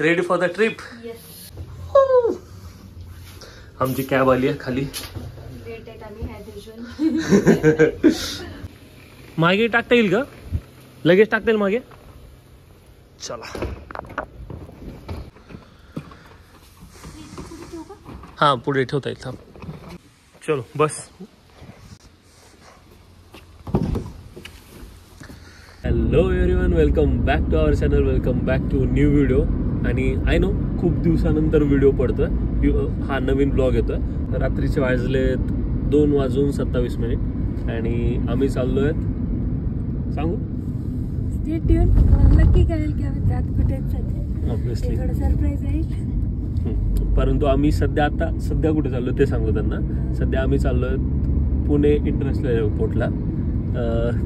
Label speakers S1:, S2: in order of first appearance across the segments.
S1: Ready for the trip? आमची cab आली आहे खाली. मागे टाकता येईल का? लगेच टाकता येईल मागे? चला. हा पुढे ठेवता येईल. थांब. चलो बस. Hello everyone, welcome back to our channel. Welcome back to new video. आणि आय नो खूप दिवसानंतर व्हिडिओ पडतोय. हा नवीन ब्लॉग येतोय. रात्रीचे वाजलेत 2:27 आणि आम्ही चाललोय. सांगू?
S2: Stay tune. नक्की कळेल की आम्ही जात कुठे चाललोय.
S1: ऑब्विसली
S2: थोडं सरप्राईज आहे.
S1: परंतु आम्ही सध्या कुठे चाललोय ते सांगतो त्यांना. सध्या आम्ही चाललोय पुणे इंटरनॅशनल एअरपोर्टला.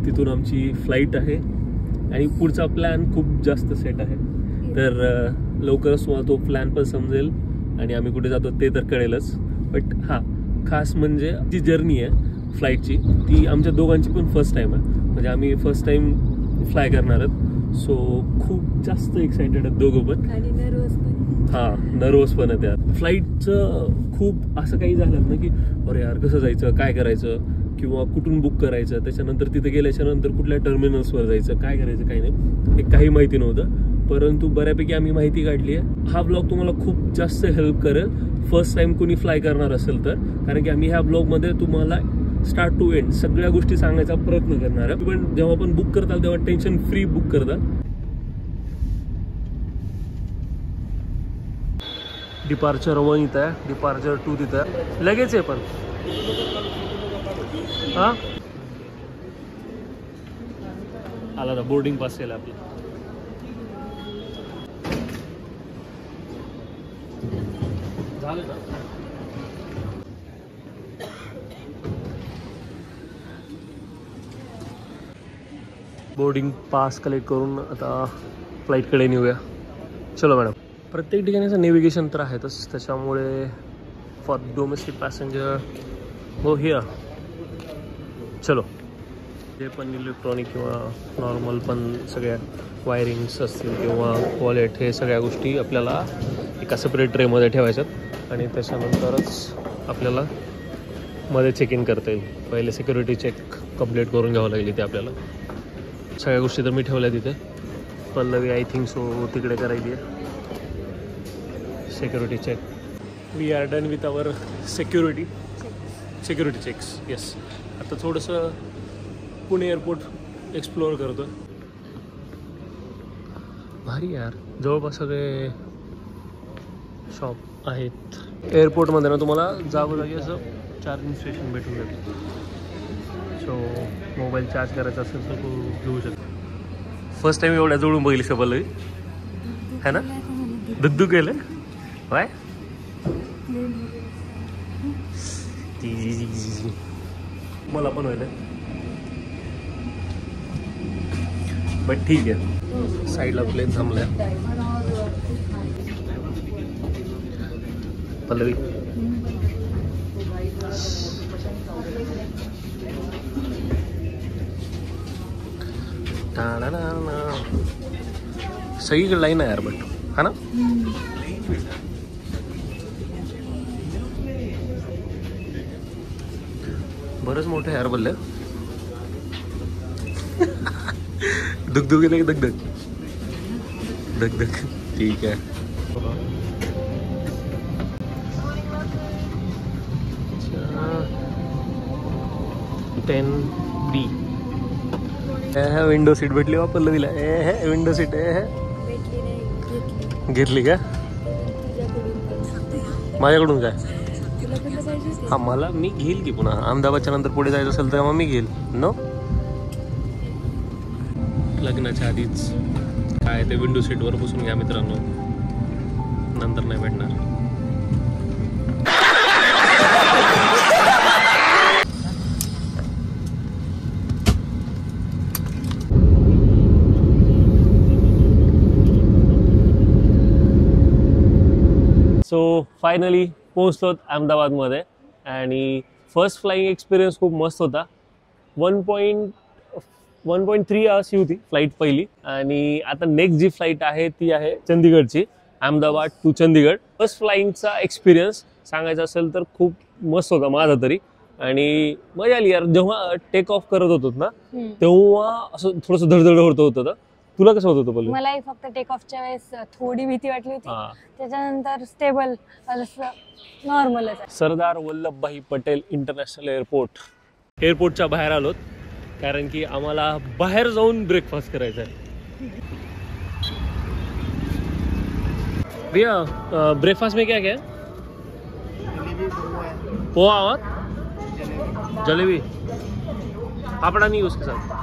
S1: तिथून आमची फ्लाईट आहे आणि पुढचा प्लॅन खूप जास्त सेट आहे. तर लवकरच तुम्हाला तो प्लॅन पण समजेल आणि आम्ही कुठे जातो ते तर कळेलच. बट हां, खास म्हणजे जी जर्नी आहे फ्लाईटची ती आमच्या दोघांची पण फर्स्ट टाईम आहे. म्हणजे आम्ही फर्स्ट टाईम फ्लाय करणार आहोत. सो खूप जास्त एक्सायटेड आहेत दोघं पण.
S2: आणि नर्वस पण.
S1: हां, नर्वस पण आहे त्यात. फ्लाईटचं खूप असं काही झालं ना की अरे यार कसं जायचं, काय करायचं, किंवा कुठून बुक करायचं, त्याच्यानंतर तिथे गेल्याच्या नंतर कुठल्या टर्मिनल्सवर जायचं, काय करायचं काही नाही, हे काही माहिती नव्हतं. परंतु बऱ्यापैकी आम्ही माहिती काढली आहे. हा ब्लॉग तुम्हाला खूप जास्त हेल्प करेल फर्स्ट टाइम कोणी फ्लाय करणार असेल तर. कारण की आम्ही ह्या ब्लॉगमध्ये तुम्हाला स्टार्ट टू एंड सगळ्या गोष्टी सांगायचा प्रयत्न करणार आहे. पण जेव्हा आपण बुक करताल तेव्हा टेन्शन फ्री बुक करता. डिपार्चर 1 इथं आहे, डिपार्चर 2 तिथं आहे. लगेच आहे पण. हा आला ना, बोर्डिंग पास केलं आपलं. झालं ना. बोर्डिंग पास कलेक्ट करून आता फ्लाईटकडे नेऊया. चलो मॅडम. प्रत्येक ठिकाणीचं नेव्हिगेशन तर आहेतच, त्याच्यामुळे फॉर डोमेस्टिक पॅसेंजर हो हिअर. चलो. जे पण इलेक्ट्रॉनिक किंवा नॉर्मल पण सगळ्या वायरिंग्स असतील किंवा वॉलेट, हे सगळ्या गोष्टी आपल्याला एका सेपरेट ट्रेमध्ये ठेवायच्यात आणि त्याच्यानंतरच आपल्याला मध्ये चेक इन करता येईल. पहिले सिक्युरिटी चेक कंप्लीट करून घ्यावं लागेल इथे आपल्याला. सगळ्या गोष्टी तर मी ठेवल्या तिथे. पल्लवी आय थिंक सो तिकडे करायची आहे security check. We are done with our security checks. Yes. आता थोडंसं पुणे एअरपोर्ट एक्सप्लोअर करतो. भारी यार, जवळपास सगळे शॉप आहेत. एअरपोर्टमध्ये ना तुम्हाला जागोजागी असं चार्जिंग स्टेशन भेटून जाते. सो मोबाईल चार्ज करायचा असेल तर तू घेऊ शकतो. फर्स्ट टाइम एवढ्या जवळून बघितली शबल है ना. दुग्धू केलं काय मला पण व्हायला. बट ठीक आहे. साईडला प्लेन थांबलाय. पल्लवी सगळीकडे लाईन आहे यार. बट हा ना. बरंच मोठं यार बोललं. दुग गेलं की दग ठीक आहे. 10B विंडो सीट भेटली बा पल्लवीला. विंडो सीट घेतली का माझ्याकडून? काय हा, मला मी घेईल की पुन्हा अहमदाबादच्या नंतर पुढे जायचं असेल तर मग मी घेईल. नो, लग्नाच्या आधीच काय ते विंडो सीटवर बसून घ्या मित्रांनो, नंतर नाही भेटणार. सो फायनली पोहोचलो अहमदाबादमध्ये आणि फर्स्ट फ्लाईंग एक्सपिरियन्स खूप मस्त होता. 1.3 आवर्स ही होती फ्लाईट पहिली. आणि आता नेक्स्ट जी फ्लाईट आहे ती आहे चंदीगडची. अहमदाबाद टू चंदीगड. फर्स्ट फ्लाईंगचा एक्सपिरियन्स सांगायचा असेल तर खूप मस्त होता माझा तरी. आणि मजा आली यार. जेव्हा टेक ऑफ करत होतो ना तेव्हा असं थोडंसं धडधड होत होतं. तुला कसं होत होतं?
S2: मलाही फक्त टेक ऑफच्या वेळेस थोडी भीती वाटली होती. त्याच्यानंतर stable normal.
S1: Sardar Vallabhbhai Patel international एअरपोर्टच्या बाहेर आलोत कारण की आम्हाला बाहेर जाऊन ब्रेकफास्ट करायचा आहे. भैया ब्रेकफास्ट में क्या क्या है? पोहा और जलेबी. पापड़ा नहीं उसके साथ.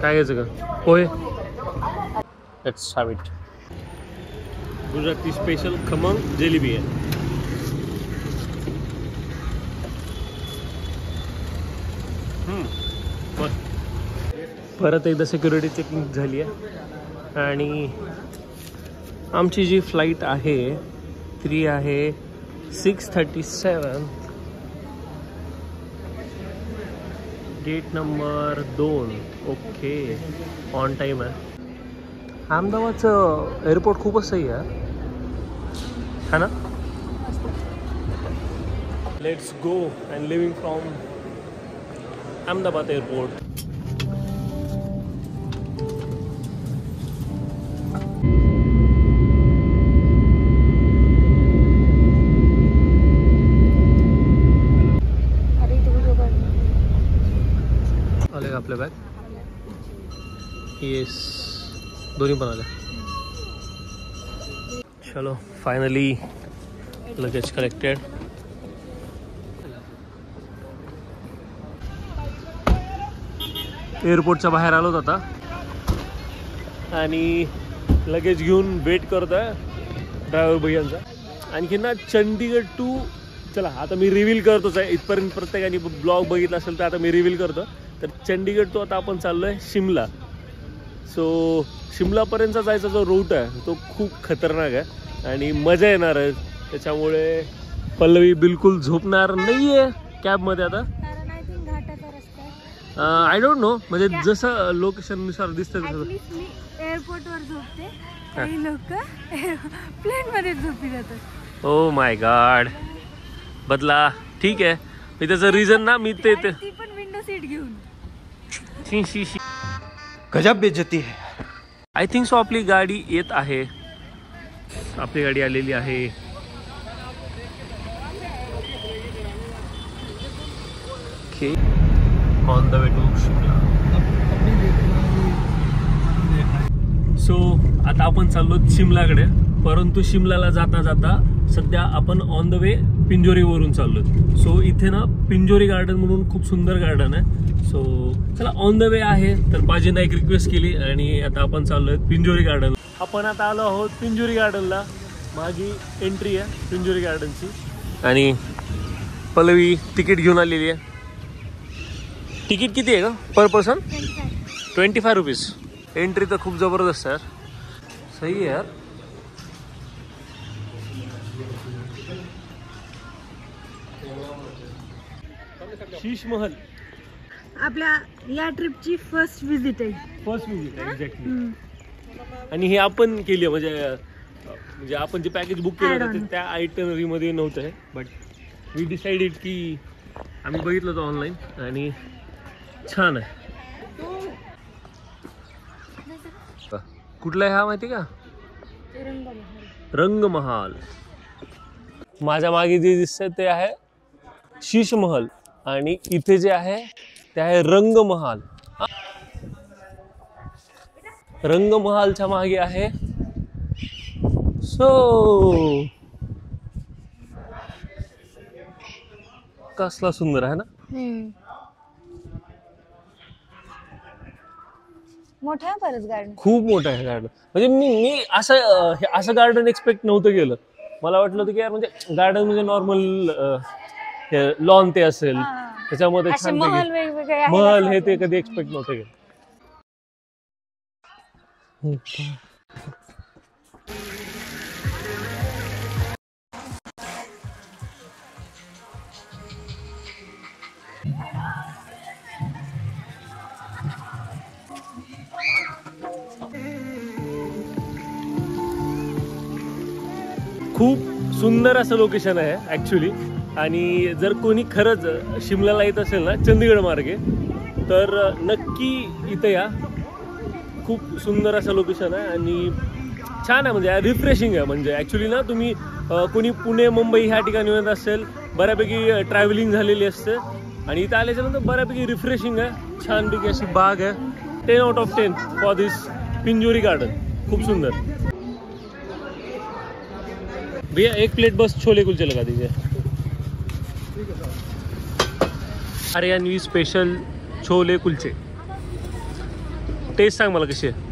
S1: काय घ्यायचं का? पोहे. Let's have it. Gujarati special खमंग जलेबी आहे. परत एकदा सिक्युरिटी चेकिंग झाली आहे आणि आमची जी फ्लाईट आहे ती आहे 6:37. Gate number 2. Okay, on time आहे. अहमदाबादचं एअरपोर्ट खूपच सही आहे है ना. Let's go and living from Ahmedabad airport. आले का आपल्या बॅग? येस, दोन्ही पण आले. चलो फायनली लगेज कलेक्टेड. एअरपोर्टच्या बाहेर आलोत आता आणि लगेज घेऊन वेट करत आहे ड्रायव्हर भैयांचा. आणखी ना चंदीगड टू, चला आता मी रिव्हील करतोच आहे. इथपर्यंत प्रत्येकाने ब्लॉग बघितला असेल तर आता मी रिव्हील करतो. तर चंदीगड टू आता आपण चाललो आहे शिमला. सो शिमलापर्यंतचा जायचा जो रूट आहे तो खूप खतरनाक आहे आणि मजा येणार आहे. त्याच्यामुळे पल्लवी बिलकुल झोपणार नाही आहे कॅबमध्ये आता. आय डोंट नो, म्हणजे जसं लोकेशननुसार दिसतं तसं.
S2: एअरपोर्टवर झोपते, काही लोक प्लेनमध्ये झोपी जातात.
S1: ओ माय गॉड, बदला. ठीक आहे, मी त्याचं रिझन ना मी ते
S2: ती पण विंडो सीट घेऊन.
S1: गजब बेइज्जती है. आय थिंक सो आपली गाडी येत आहे. आपली गाडी आलेली आहे. Okay, on the way to Shimla. So आता आपण चाललो शिमलाकडे. परंतु शिमलाला जाता जाता सध्या आपण ऑन द वे पिंजोरीवरून चाललो. सो इथे ना पिंजोरी गार्डन म्हणून खूप सुंदर गार्डन आहे. सो चला ऑन द वे आहे तर बाजींना एक रिक्वेस्ट केली आणि आता आपण चाललोय पिंजोरी गार्डन. आपण आता आलो आहोत पिंजोरी गार्डनला. माझी एंट्री आहे पिंजोरी गार्डनची आणि पल्लवी तिकीट घेऊन आलेली आहे. तिकीट किती आहे का पर पर्सन? 25 रुपीज. एंट्री तर खूप जबरदस्त आहे यार. सही आहे यार. शीश महल
S2: आपल्या या ट्रिपची फर्स्ट विजिट आहे.
S1: First visit exactly. आणि हे आपण केली आहे म्हणजे आपण जे पॅकेज बुक केलं होतं त्या आयटनरी मध्ये नव्हतं. बट वी डिसाइडेड की आम्ही बघितलं होतं ऑनलाईन आणि छान आहे. कुठला आहे हा माहिती का? रंगमहाल. माझ्या मागे जे दिसतंय ते आहे शीश महल आणि इथे जे आहे ते आहे रंगमहाल. रंगमहालच्या मागे आहे. सो कसला सुंदर आहे ना.
S2: मोठं आहे बरंच गार्डन.
S1: खूप मोठं आहे गार्डन. म्हणजे मी असं गार्डन एक्सपेक्ट नव्हतं केलं. मला वाटलं होतं की यार म्हणजे गार्डन म्हणजे नॉर्मल लॉन ते असेल त्याच्यामध्ये छान महल हे ते कधी एक्सपेक्ट नव्हतं केलं. खूप सुंदर असं लोकेशन आहे ॲक्च्युली. आणि जर कोणी खरंच शिमल्याला येत असेल ना चंदीगड मार्गे तर नक्की इथं या. खूप सुंदर असं लोकेशन आहे आणि छान आहे, म्हणजे रिफ्रेशिंग आहे. म्हणजे ॲक्च्युली ना तुम्ही कोणी पुणे मुंबई ह्या ठिकाणी येत असेल, बऱ्यापैकी ट्रॅव्हलिंग झालेली असते आणि इथं आल्याच्यानंतर बऱ्यापैकी रिफ्रेशिंग आहे. छानपैकी अशी बाग आहे. 10 out of 10 for this Pinjore garden. खूप सुंदर. भैया 1 प्लेट बस छोले कुलचे लगा दीजिए. हरियाणवी स्पेशल छोले कुलचे. टेस्ट सांग मला कशी आहे.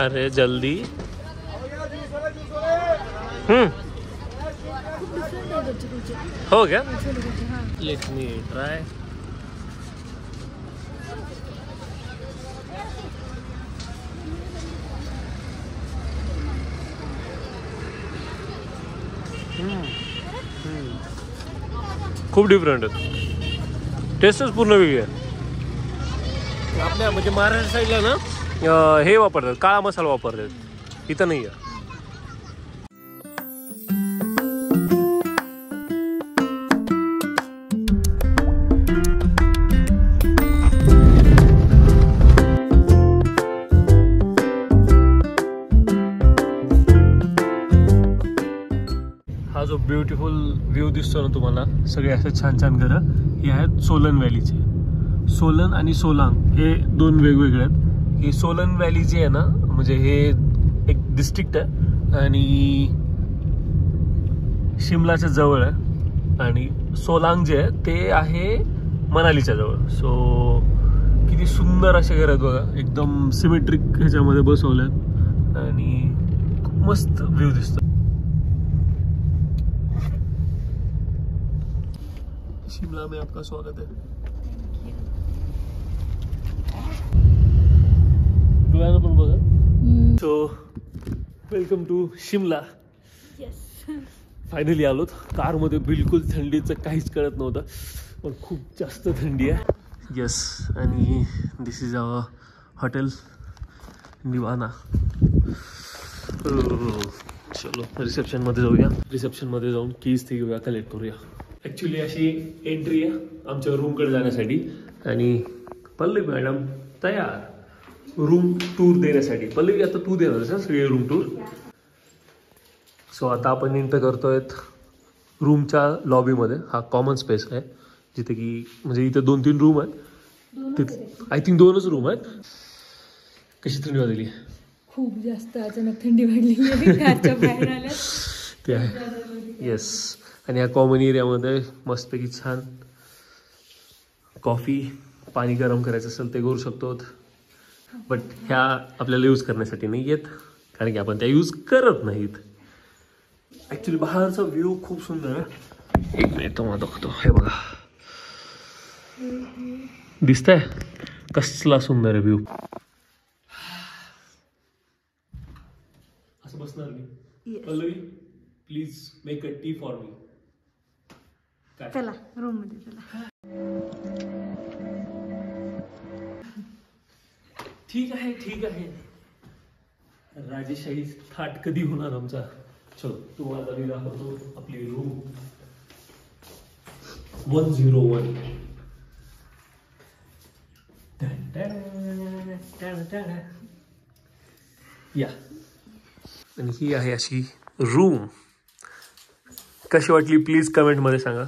S1: अरे जल्दी. हो क्या? Let me try. खूप डिफरंट आहे. टेस्टच पूर्ण वेगळी आहे. आपल्या म्हणजे महाराष्ट्र साईडला ना हे वापरतात, काळा मसाला वापरतात. इथं नाही आहे. हा जो ब्युटिफुल व्ह्यू दिसतो ना तुम्हाला, सगळे असे छान छान घरं, हे आहेत सोलन व्हॅलीचे. सोलन आणि सोलांग हे 2 वेगवेगळे आहेत. ही सोलन व्हॅली जी आहे ना, म्हणजे हे एक डिस्ट्रिक्ट आहे आणि शिमलाच्या जवळ आहे. आणि सोलांग जे आहे ते आहे मनालीच्या जवळ. सो किती सुंदर असे घर आहेत बघा, एकदम सिमेट्रिक ह्याच्यामध्ये बसवल्यात आणि खूप मस्त व्ह्यू दिसतो. शिमला में आपका स्वागत है. डोळ्यानं पण बघा. So welcome to Shimla. Finally आलोत. कारमध्ये बिलकुल थंडीचं काहीच कळत नव्हतं, पण खूप जास्त थंडी आहे. येस. आणि दिस इज अवर हॉटेल निवाना. चलो रिसेप्शनमध्ये जाऊया. रिसेप्शनमध्ये जाऊन कीज ते घेऊया, कलेक्ट करूया. ॲक्च्युली अशी एंट्री आहे आमच्या रूमकडे जाण्यासाठी. आणि पल्लवी मॅडम तयार रूम टूर देण्यासाठी. पल्लवी आता तू देणार आहेस सगळे रूम टूर. सो आता आपण एंटर करतोय रूमच्या लॉबीमध्ये. हा कॉमन स्पेस आहे जिथे की म्हणजे इथे 2-3 रूम आहेत. तिथे आय थिंक 2च रूम आहेत. कशी थंडी वाजली?
S2: खूप जास्त अचानक थंडी वाढली.
S1: ते आहे. येस. आणि या कॉमन एरियामध्ये मस्तपैकी छान कॉफी, पाणी गरम करायचं असेल ते करू शकतो. बट ह्या आपल्याला यूज करण्यासाठी नाही आहेत, कारण की आपण त्या यूज करत नाहीत. ॲक्च्युली बाहेरचा व्ह्यू खूप सुंदर आहे. 1 मिनिट तुम्हाला दाखवतो. हे बघा, दिसतंय कसला सुंदर आहे व्ह्यू. असं बसणार मी. Pallavi please make a tea for me.
S2: चला रूम मध्ये चला.
S1: ठीक आहे ठीक आहे. राजेशाही थाट कधी होणार आमचा. चलो तुम्हाला मी दाखवतो आपली रूम 101. या. आणि ही आहे अशी रूम. कशी वाटली प्लीज कमेंटमध्ये सांगा.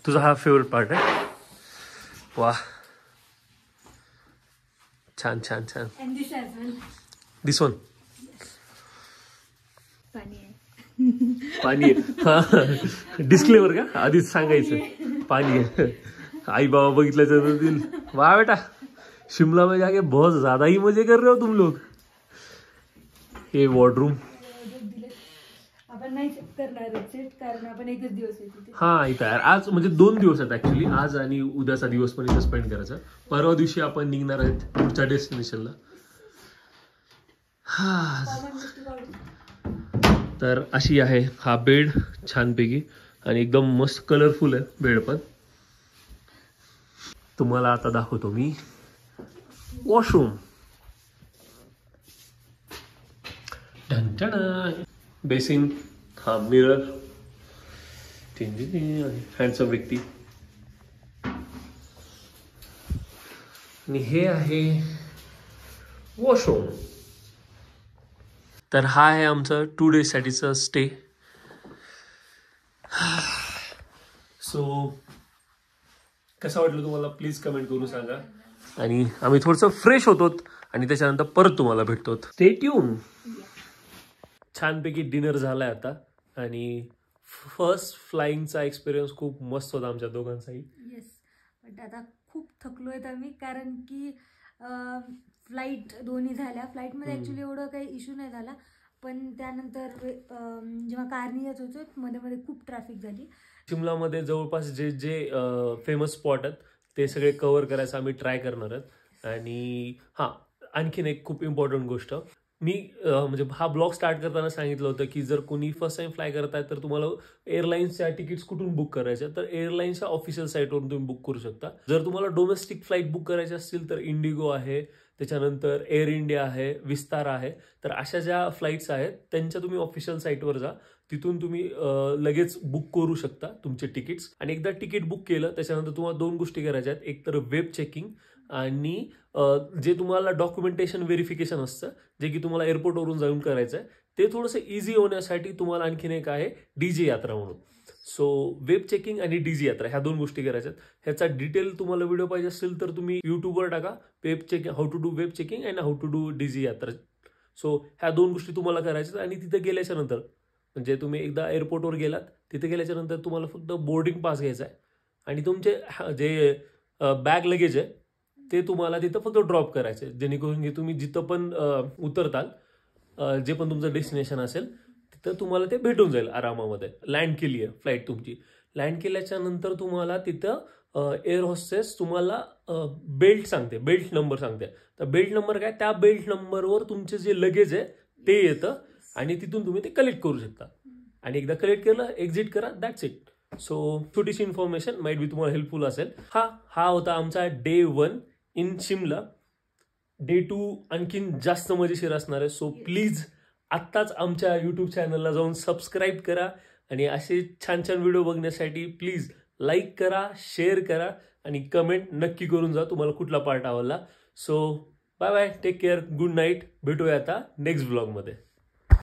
S1: तुझा हा फेवरेट पार्ट आहे. वा छान छान छान. दिस वन पाणी आहे. हा डिस्क्लेमर का आधीच सांगायचं. पाणी आहे. आई बाबा बघितलं तर वाह बेटा शिमला में जाके बहुत ज्यादा ही मजे कर रहे हो तुम लोग. हे वॉर्डरूम. हा इथं यार आज म्हणजे 2 दिवस आहेत ऍक्च्युली. आज आणि उद्याचा दिवस पण इथं स्पेंड करायचा. परवा दिवशी आपण निघणार आहेत पुढच्या डेस्टिनेशनला. हा तर अशी आहे हा बेड छानपैकी. आणि एकदम मस्त कलरफुल आहे बेड पण. तुम्हाला आता दाखवतो मी वॉशरूम. बेसिन, हा मिरर, हँडसम व्यक्ती. आणि हे आहे वॉशरूम. तर हा आहे आमचं 2 days साठीचा स्टे. सो कसं वाटलं तुम्हाला प्लीज कमेंट करून सांगा. आणि आम्ही थोडंसं फ्रेश होतो आणि त्याच्यानंतर परत तुम्हाला भेटतो. Stay tune. छानपैकी डिनर झालाय आता आणि फर्स्ट फ्लाइंगचा एक्सपिरियन्स खूप मस्त होता आमच्या दोघांचाही.
S2: येस, बट आता खूप थकलोय आम्ही, कारण की फ्लाईट दोन्ही झाल्या. फ्लाईटमध्ये ॲक्च्युली एवढं काही इश्यू नाही झाला, पण त्यानंतर जेव्हा कारनी येत होतो मध्ये मध्ये खूप ट्रॅफिक झाली.
S1: शिमलामध्ये जवळपास जे जे फेमस स्पॉट आहेत ते सगळे कव्हर करायचं आम्ही ट्राय करणार आहोत. आणि हां, आणखीन एक खूप इम्पॉर्टंट गोष्ट, मी म्हणजे हा ब्लॉग स्टार्ट करताना सांगितलं होतं की जर कोणी फर्स्ट टाइम फ्लाय करताय तर तुम्हाला एअरलाईन्सच्या तिकीट्स कुठून बुक करायच्या, तर एअरलाईन्सच्या ऑफिशियल साईटवरून तुम्ही बुक करू शकता. जर तुम्हाला डोमेस्टिक फ्लाईट बुक करायची असतील तर इंडिगो आहे, त्याच्यानंतर एअर इंडिया आहे, विस्तारा आहे. तर अशा ज्या फ्लाईट्स आहेत त्यांच्या तुम्ही ऑफिशियल साईटवर जा, तिथून तुम्ही लगेच बुक करू शकता तुमचे तिकीट्स. आणि एकदा तिकीट बुक केलं त्याच्यानंतर तुम्हाला 2 गोष्टी करायच्या आहेत. एक तर वेब चेकिंग आणि जे तुम्हाला डॉक्युमेंटेशन व्हेरिफिकेशन असतं, जे की तुम्हाला एअरपोर्टवरून जाऊन करायचं आहे, ते थोडंसं इझी होण्यासाठी तुम्हाला आणखीन एक आहे डीजी यात्रा म्हणून. सो वेब चेकिंग आणि डीजी यात्रा ह्या 2 गोष्टी करायच्यात. ह्याचा डिटेल तुम्हाला व्हिडिओ पाहिजे असेल तर तुम्ही युट्यूबवर टाका, web checking, how to do web checking and how to do Digi Yatra. So ह्या 2 गोष्टी तुम्हाला करायच्यात. आणि तिथे गेल्याच्या नंतर म्हणजे तुम्ही एकदा एअरपोर्टवर गेलात, तिथे गेल्याच्या नंतर तुम्हाला फक्त बोर्डिंग पास घ्यायचा आहे आणि तुमचे जे बॅग लगेज आहे ते तुम्हाला तिथं फक्त ड्रॉप करायचे, जेणेकरून की तुम्ही जिथं पण उतरताल, जे पण तुमचं डेस्टिनेशन असेल तिथं तुम्हाला ते भेटून जाईल आरामामध्ये. लँड केली आहे फ्लाईट तुमची, लँड केल्याच्या नंतर तुम्हाला तिथं एअर होस्टेस तुम्हाला बेल्ट सांगते, बेल्ट नंबर सांगते. तर बेल्ट नंबर काय, त्या बेल्ट नंबरवर तुमचे जे लगेज आहे ते येतं आणि तिथून तुम्ही ते कलेक्ट करू शकता. आणि एकदा कलेक्ट केलं, एक्झिट करा, दॅट्स इट. सो छोटीशी इन्फॉर्मेशन माईट बी तुम्हाला हेल्पफुल असेल. हा होता आमचा डे 1 इन शिमला. डे 2 आणखीन जास्त मजेशीर असणार आहे. सो प्लीज आत्ताच आमच्या यूट्यूब चॅनलला जाऊन सबस्क्राईब करा आणि असे छान छान व्हिडिओ बघण्यासाठी प्लीज लाईक करा, शेअर करा आणि कमेंट नक्की करून जा तुम्हाला कुठला पार्ट आवडला. So bye bye, take care, good night. भेटूया आता नेक्स्ट ब्लॉगमध्ये.